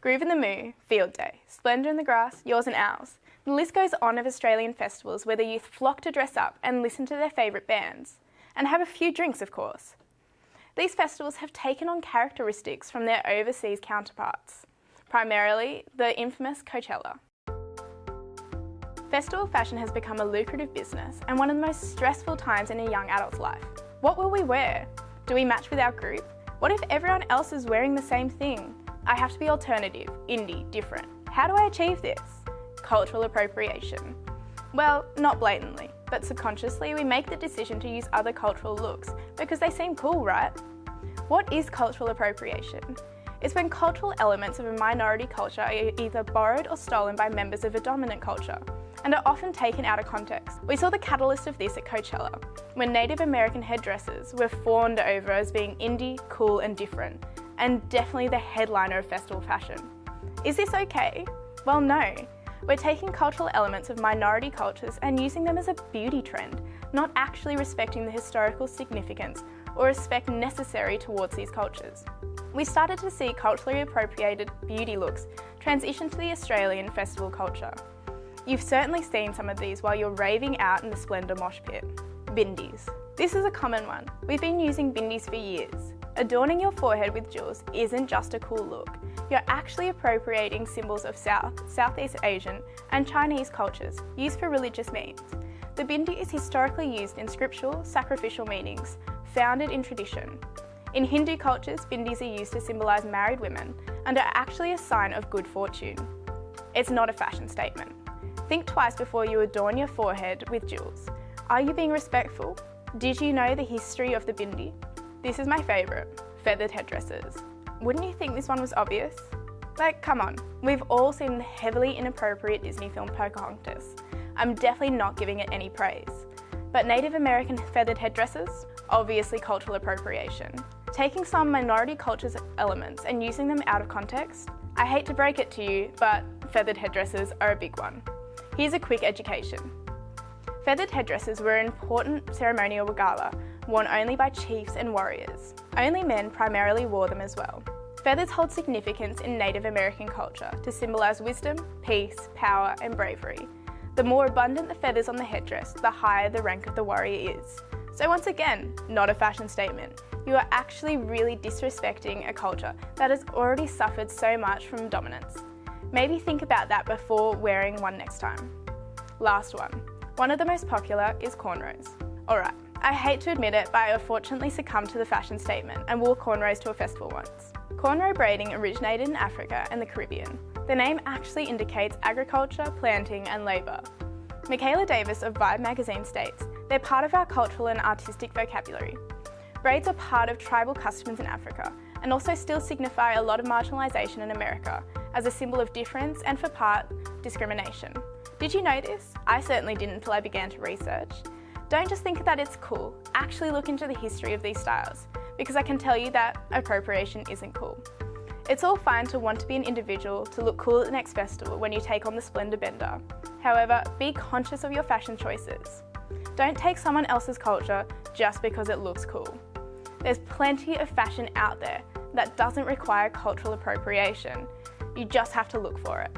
Groove in the Moo, Field Day, Splendour in the Grass, Yours and Ours. The list goes on of Australian festivals where the youth flock to dress up and listen to their favourite bands. And have a few drinks, of course. These festivals have taken on characteristics from their overseas counterparts, primarily the infamous Coachella. Festival fashion has become a lucrative business and one of the most stressful times in a young adult's life. What will we wear? Do we match with our group? What if everyone else is wearing the same thing? I have to be alternative, indie, different. How do I achieve this? Cultural appropriation. Well, not blatantly, but subconsciously we make the decision to use other cultural looks because they seem cool, right? What is cultural appropriation? It's when cultural elements of a minority culture are either borrowed or stolen by members of a dominant culture, and are often taken out of context. We saw the catalyst of this at Coachella, when Native American headdresses were fawned over as being indie, cool and different, and definitely the headliner of festival fashion. Is this okay? Well, no. We're taking cultural elements of minority cultures and using them as a beauty trend, not actually respecting the historical significance or respect necessary towards these cultures. We started to see culturally appropriated beauty looks transition to the Australian festival culture. You've certainly seen some of these while you're raving out in the Splendour mosh pit. Bindies. This is a common one. We've been using bindies for years. Adorning your forehead with jewels isn't just a cool look. You're actually appropriating symbols of Southeast Asian and Chinese cultures used for religious means. The bindi is historically used in scriptural, sacrificial meanings, founded in tradition. In Hindu cultures, bindis are used to symbolise married women and are actually a sign of good fortune. It's not a fashion statement. Think twice before you adorn your forehead with jewels. Are you being respectful? Did you know the history of the bindi? This is my favourite, feathered headdresses. Wouldn't you think this one was obvious? Like, come on, we've all seen the heavily inappropriate Disney film Pocahontas. I'm definitely not giving it any praise. But Native American feathered headdresses? Obviously cultural appropriation. Taking some minority cultures' elements and using them out of context? I hate to break it to you, but feathered headdresses are a big one. Here's a quick education. Feathered headdresses were an important ceremonial regala worn only by chiefs and warriors. Only men primarily wore them as well. Feathers hold significance in Native American culture to symbolise wisdom, peace, power and bravery. The more abundant the feathers on the headdress, the higher the rank of the warrior is. So once again, not a fashion statement. You are actually really disrespecting a culture that has already suffered so much from dominance. Maybe think about that before wearing one next time. Last one. One of the most popular is cornrows. Alright, I hate to admit it, but I unfortunately succumbed to the fashion statement and wore cornrows to a festival once. Cornrow braiding originated in Africa and the Caribbean. The name actually indicates agriculture, planting and labour. Michaela Davis of Vibe magazine states, "They're part of our cultural and artistic vocabulary." Braids are part of tribal customs in Africa and also still signify a lot of marginalisation in America as a symbol of difference and for part, discrimination. Did you know this? I certainly didn't until I began to research. Don't just think that it's cool, actually look into the history of these styles, because I can tell you that appropriation isn't cool. It's all fine to want to be an individual, to look cool at the next festival when you take on the Splendour bender. However, be conscious of your fashion choices. Don't take someone else's culture just because it looks cool. There's plenty of fashion out there that doesn't require cultural appropriation. You just have to look for it.